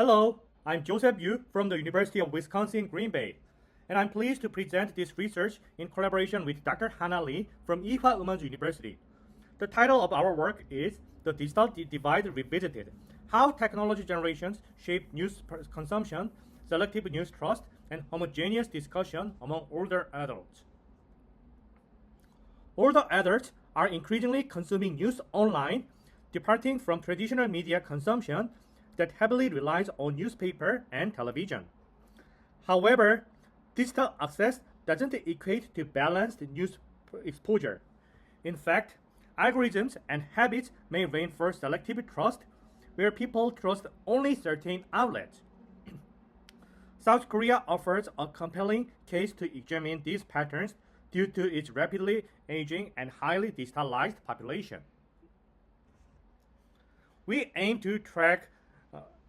Hello, I'm Joseph Yu from the University of Wisconsin-Green Bay, and I'm pleased to present this research in collaboration with Dr. Hannah Lee from Ewha Women's University. The title of our work is The Digital Divide Revisited: How Technology Generations Shape News Consumption, Selective News Trust, and Homogeneous Discussion Among Older Adults. Older adults are increasingly consuming news online, departing from traditional media consumption that heavily relies on newspaper and television. However, digital access doesn't equate to balanced news exposure. In fact, algorithms and habits may reinforce selective trust, where people trust only certain outlets. South Korea offers a compelling case to examine these patterns due to its rapidly aging and highly digitalized population. We aim to track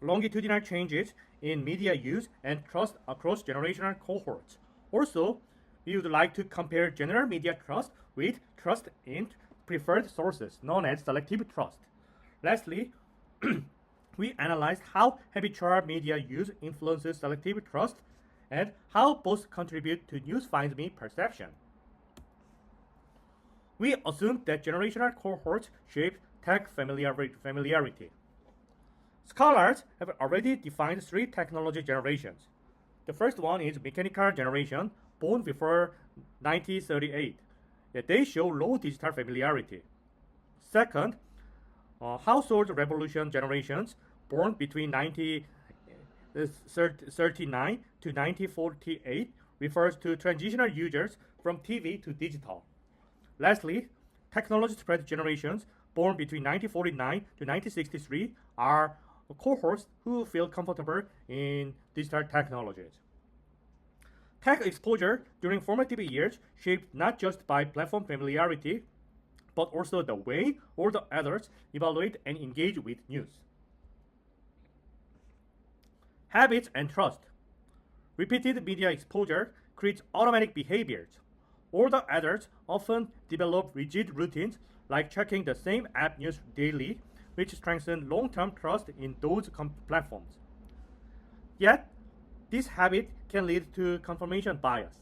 longitudinal changes in media use and trust across generational cohorts. Also, we would like to compare general media trust with trust in preferred sources, known as selective trust. Lastly, we analyzed how habitual media use influences selective trust and how both contribute to news finds me perception. We assumed that generational cohorts shape tech familiarity. Scholars have already defined three technology generations. The first one is mechanical generation, born before 1938. They show low digital familiarity. Second, household revolution generations, born between 1939 to 1948, refers to transitional users from TV to digital. Lastly, technology spread generations, born between 1949 to 1963, are cohorts who feel comfortable in digital technologies. Tech exposure during formative years shaped not just by platform familiarity, but also the way older adults evaluate and engage with news. Habits and trust. Repeated media exposure creates automatic behaviors. Older adults often develop rigid routines like checking the same app news daily, which strengthen long-term trust in those platforms. Yet, this habit can lead to confirmation bias.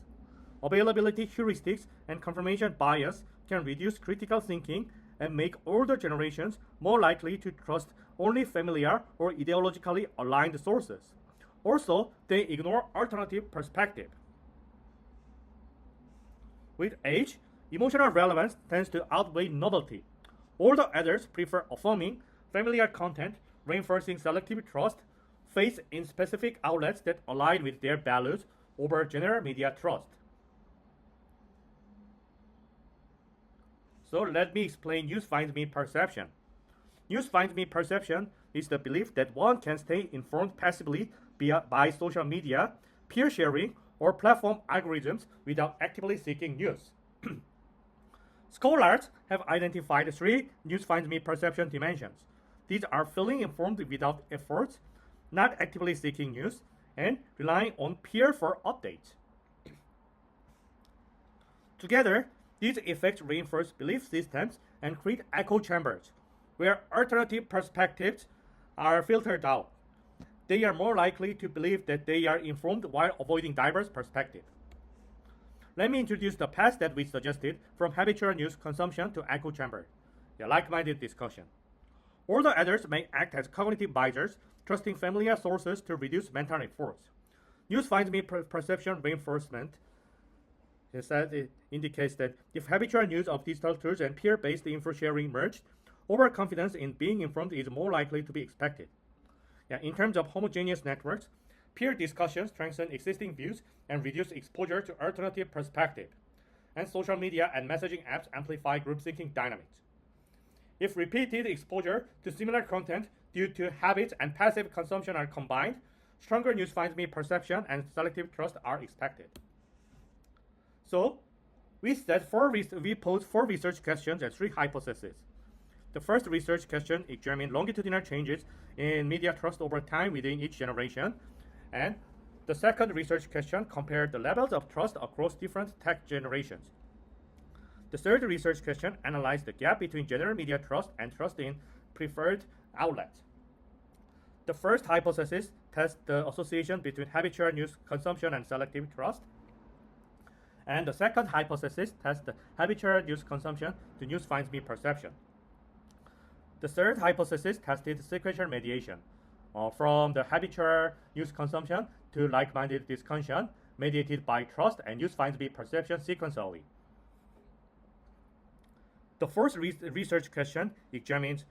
Availability heuristics and confirmation bias can reduce critical thinking and make older generations more likely to trust only familiar or ideologically aligned sources. Also, they ignore alternative perspective. With age, emotional relevance tends to outweigh novelty. Older adults prefer affirming, familiar content, reinforcing selective trust, faith in specific outlets that align with their values over general media trust. So let me explain news finds me perception. News finds me perception is the belief that one can stay informed passively by social media, peer sharing, or platform algorithms without actively seeking news. Scholars have identified three news finds me perception dimensions. These are feeling informed without effort, not actively seeking news, and relying on peer for updates. Together, these effects reinforce belief systems and create echo chambers, where alternative perspectives are filtered out. They are more likely to believe that they are informed while avoiding diverse perspectives. Let me introduce the path that we suggested from habitual news consumption to echo chamber, a like-minded discussion. Older adults may act as cognitive visors, trusting familiar sources to reduce mental efforts. News finds me perception reinforcement. It indicates that if habitual use of digital tools and peer-based info sharing merged, overconfidence in being informed is more likely to be expected. In terms of homogeneous networks, peer discussions strengthen existing views and reduce exposure to alternative perspective. And social media and messaging apps amplify group thinking dynamics. If repeated exposure to similar content due to habits and passive consumption are combined, stronger news finds me perception and selective trust are expected. So, we posed four research questions and three hypotheses. The first research question examined longitudinal changes in media trust over time within each generation, and the second research question compared the levels of trust across different tech generations. The third research question analyzed the gap between general media trust and trust in preferred outlets. The first hypothesis tests the association between habitual news consumption and selective trust. And the second hypothesis tests the habitual news consumption to news finds me perception. The third hypothesis tested sequential mediation from the habitual news consumption to like-minded discussion mediated by trust and news finds me perception sequentially. The first research question examines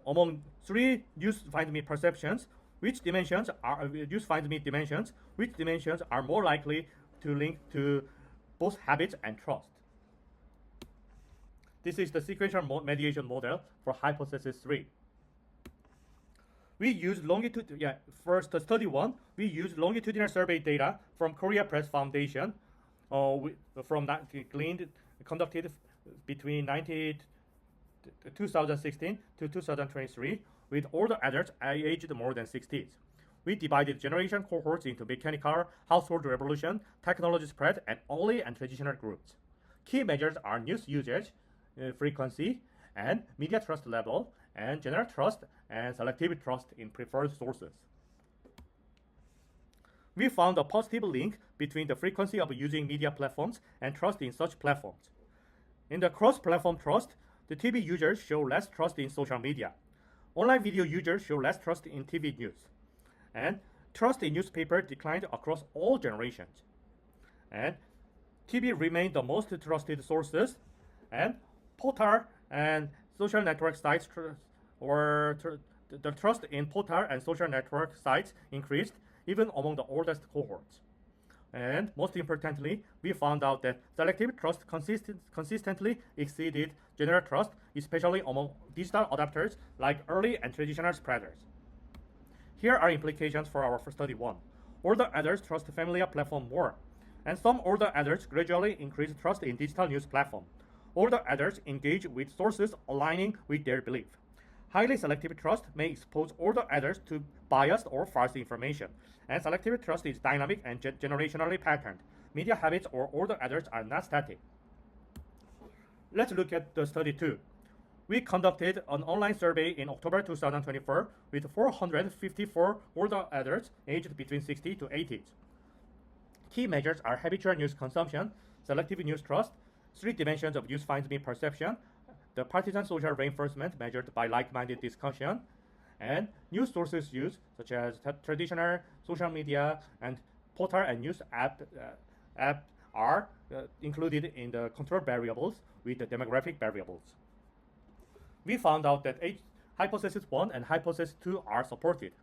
among three news finds me perceptions, which dimensions are news finds me dimensions, which dimensions are more likely to link to both habits and trust. This is the sequential mediation model for hypothesis 3. We use first study 1, we use longitudinal survey data from Korea Press Foundation, from that conducted between 2016 to 2023 with older adults aged more than 60s. We divided generation cohorts into mechanical, household revolution, technology spread, and early and traditional groups. Key measures are news usage, frequency, and media trust level, and general trust and selective trust in preferred sources. We found a positive link between the frequency of using media platforms and trust in such platforms. In the cross-platform trust, the TV users show less trust in social media. Online video users show less trust in TV news. And trust in newspaper declined across all generations. And TV remained the most trusted sources, and portal and social network sites the trust in portal and social network sites increased even among the oldest cohorts. And most importantly, we found out that selective trust consistently exceeded general trust, especially among digital adapters like early and traditional spreaders. Here are implications for our study 1. Older adults trust familiar platform more, and some older adults gradually increase trust in digital news platform. Older adults engage with sources aligning with their belief. Highly selective trust may expose older adults to biased or false information, and selective trust is dynamic and generationally patterned. Media habits or older adults are not static. Let's look at the study 2. We conducted an online survey in October 2024 with 454 older adults aged between 60 to 80s. Key measures are habitual news consumption, selective news trust, 3 dimensions of news finds me perception, the partisan social reinforcement measured by like-minded discussion, and news sources used such as traditional social media and portal and news app are included in the control variables with the demographic variables. We found out that hypothesis 1 and hypothesis 2 are supported.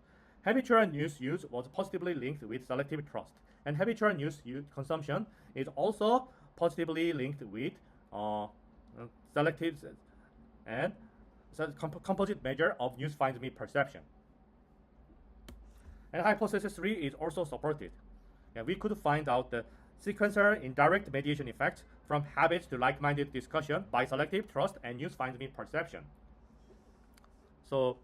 Habitual news use was positively linked with selective trust, and habitual news consumption is also positively linked with selective and composite measure of news finds me perception. And hypothesis 3 is also supported. And we could find out the sequential indirect mediation effects from habits to like-minded discussion by selective trust and news finds me perception. So,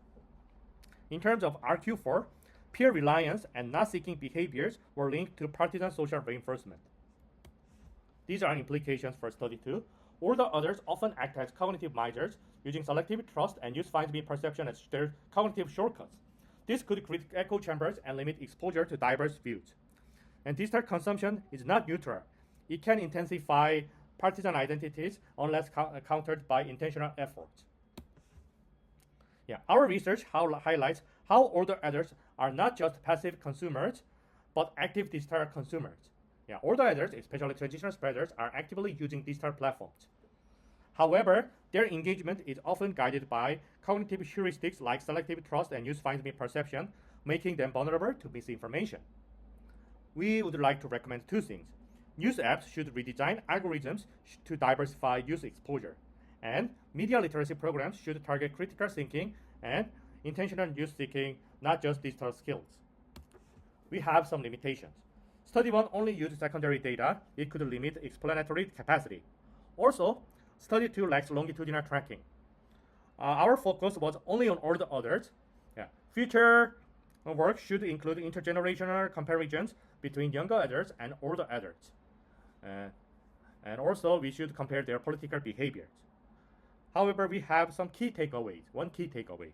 in terms of RQ4, peer reliance and not seeking behaviors were linked to partisan social reinforcement. These are implications for study 2. Older others often act as cognitive misers, using selective trust and news finds me perception as their cognitive shortcuts. This could create echo chambers and limit exposure to diverse views. And digital consumption is not neutral. It can intensify partisan identities unless countered by intentional efforts. Our research highlights how older adults are not just passive consumers, but active digital consumers. Older adults, especially traditional spreaders, are actively using digital platforms. However, their engagement is often guided by cognitive heuristics like selective trust and news finds me perception, making them vulnerable to misinformation. We would like to recommend 2 things. News apps should redesign algorithms to diversify news exposure, and media literacy programs should target critical thinking and intentional news seeking, not just digital skills. We have some limitations. Study 1 only used secondary data. It could limit explanatory capacity. Also, Study 2 lacks longitudinal tracking. Our focus was only on older adults. Future work should include intergenerational comparisons between younger adults and older adults. And also, we should compare their political behaviors. However, we have some key takeaways. One key takeaway.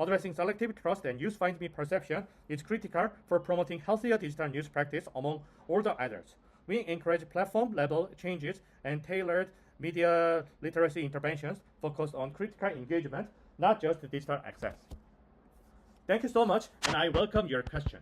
Addressing selective trust and use-find-me perception is critical for promoting healthier digital news practice among all the others. We encourage platform-level changes and tailored media literacy interventions focused on critical engagement, not just digital access. Thank you so much, and I welcome your question.